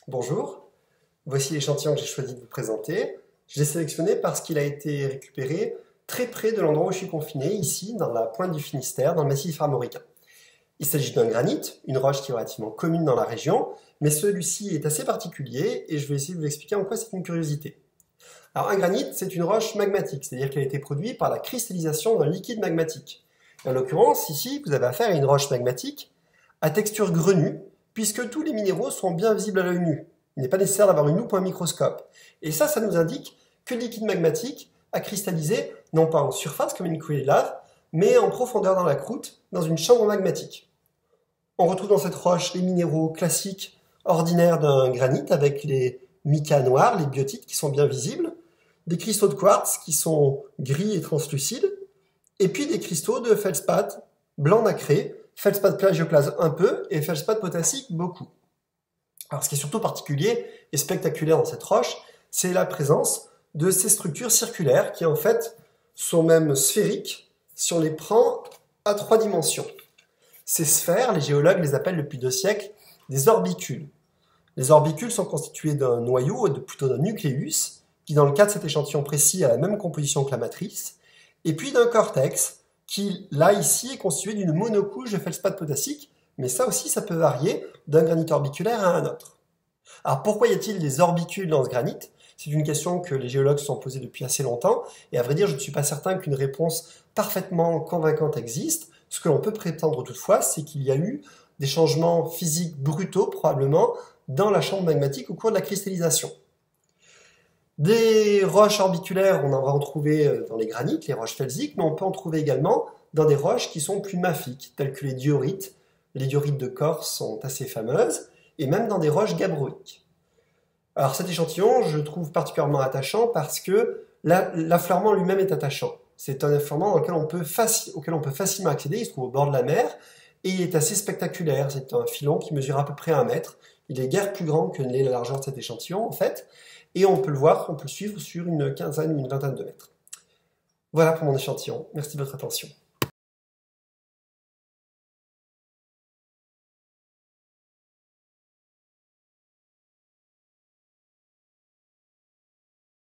Bonjour, voici l'échantillon que j'ai choisi de vous présenter. Je l'ai sélectionné parce qu'il a été récupéré très près de l'endroit où je suis confiné, ici, dans la pointe du Finistère, dans le massif armoricain. Il s'agit d'un granit, une roche qui est relativement commune dans la région, mais celui-ci est assez particulier et je vais essayer de vous expliquer en quoi c'est une curiosité. Alors un granit, c'est une roche magmatique, c'est-à-dire qu'elle a été produite par la cristallisation d'un liquide magmatique. Et en l'occurrence, ici, vous avez affaire à une roche magmatique à texture grenue, puisque tous les minéraux sont bien visibles à l'œil nu. Il n'est pas nécessaire d'avoir une loupe ou un microscope. Et ça nous indique que le liquide magmatique a cristallisé, non pas en surface comme une coulée de lave, mais en profondeur dans la croûte, dans une chambre magmatique. On retrouve dans cette roche les minéraux classiques, ordinaires d'un granit, avec les micas noirs, les biotites qui sont bien visibles, des cristaux de quartz qui sont gris et translucides, et puis des cristaux de feldspath blanc nacré, feldspath plagioclase un peu, et feldspath potassique beaucoup. Alors ce qui est surtout particulier et spectaculaire dans cette roche, c'est la présence de ces structures circulaires qui en fait sont même sphériques si on les prend à 3 dimensions. Ces sphères, les géologues les appellent depuis 2 siècles des orbicules. Les orbicules sont constitués d'un noyau, plutôt d'un nucléus, qui dans le cas de cet échantillon précis a la même composition que la matrice, et puis d'un cortex, qui là ici est constitué d'une monocouche de feldspath potassique, mais ça aussi ça peut varier d'un granit orbiculaire à un autre. Alors pourquoi y a-t-il des orbicules dans ce granit? C'est une question que les géologues se sont posées depuis assez longtemps, et à vrai dire je ne suis pas certain qu'une réponse parfaitement convaincante existe. Ce que l'on peut prétendre toutefois, c'est qu'il y a eu des changements physiques brutaux probablement dans la chambre magmatique au cours de la cristallisation. Des roches orbiculaires, on en va en trouver dans les granites, les roches felsiques, mais on peut en trouver également dans des roches qui sont plus mafiques, telles que les diorites. Les diorites de Corse sont assez fameuses, et même dans des roches gabbroïques. Alors cet échantillon, je le trouve particulièrement attachant parce que l'affleurement lui-même est attachant. C'est un affleurement auquel on peut facilement accéder, il se trouve au bord de la mer, et il est assez spectaculaire. C'est un filon qui mesure à peu près 1 mètre. Il est guère plus grand que l'est la largeur de cet échantillon, en fait, et on peut le voir, on peut le suivre sur une quinzaine ou une vingtaine de mètres. Voilà pour mon échantillon. Merci de votre attention.